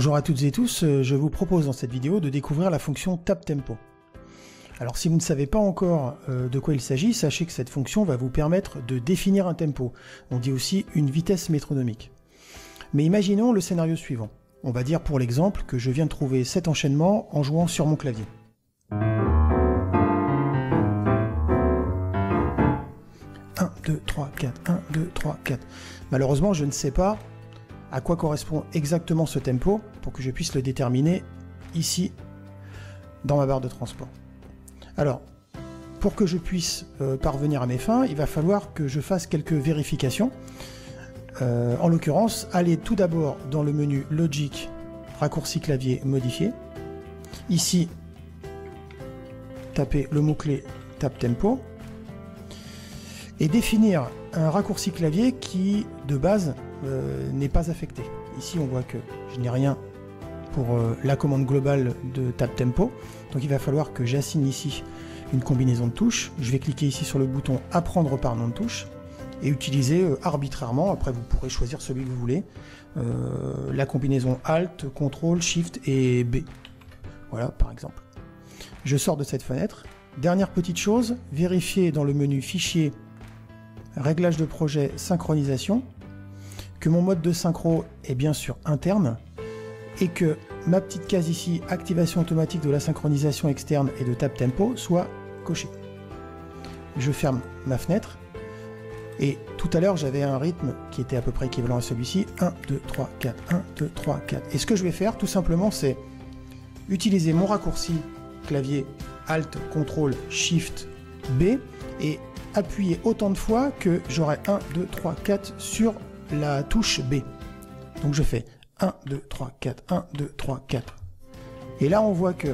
Bonjour à toutes et tous, je vous propose dans cette vidéo de découvrir la fonction Tap Tempo. Alors si vous ne savez pas encore de quoi il s'agit, sachez que cette fonction va vous permettre de définir un tempo. On dit aussi une vitesse métronomique. Mais imaginons le scénario suivant. On va dire pour l'exemple que je viens de trouver cet enchaînement en jouant sur mon clavier. Un, 2, 3, 4, 1, 2, 3, 4. Malheureusement, je ne sais pas à quoi correspond exactement ce tempo pour que je puisse le déterminer ici dans ma barre de transport. Alors, pour que je puisse parvenir à mes fins, il va falloir que je fasse quelques vérifications. En l'occurrence, aller tout d'abord dans le menu Logic, raccourci clavier modifié. Ici, taper le mot-clé Tap Tempo et définir un raccourci clavier qui, de base, n'est pas affecté. Ici, on voit que je n'ai rien pour la commande globale de Tap Tempo. Donc il va falloir que j'assigne ici une combinaison de touches. Je vais cliquer ici sur le bouton Apprendre par nom de touche et utiliser arbitrairement, après vous pourrez choisir celui que vous voulez, la combinaison Alt, CTRL, Shift et B. Voilà, par exemple. Je sors de cette fenêtre. Dernière petite chose, vérifiez dans le menu Fichier, Réglages de projet, Synchronisation, que mon mode de synchro est bien sûr interne et que ma petite case ici, activation automatique de la synchronisation externe et de Tap Tempo, soit cochée. Je ferme ma fenêtre et tout à l'heure j'avais un rythme qui était à peu près équivalent à celui-ci, 1, 2, 3, 4, 1, 2, 3, 4. Et ce que je vais faire tout simplement c'est utiliser mon raccourci clavier Alt, CTRL, Shift, B et appuyer autant de fois que j'aurai 1, 2, 3, 4 sur la touche B. Donc je fais 1, 2, 3, 4, 1, 2, 3, 4. Et là on voit que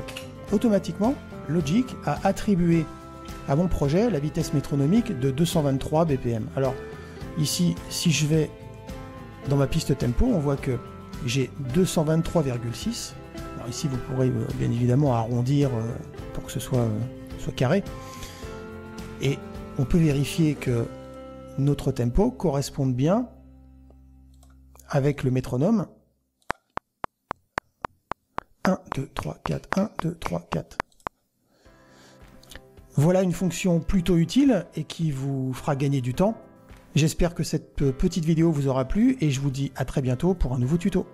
automatiquement Logic a attribué à mon projet la vitesse métronomique de 223 BPM. Alors ici, si je vais dans ma piste tempo, on voit que j'ai 223,6. Alors ici vous pourrez bien évidemment arrondir pour que ce soit carré. Et on peut vérifier que notre tempo corresponde bien avec le métronome. 1, 2, 3, 4, 1, 2, 3, 4. Voilà une fonction plutôt utile et qui vous fera gagner du temps. J'espère que cette petite vidéo vous aura plu et je vous dis à très bientôt pour un nouveau tuto.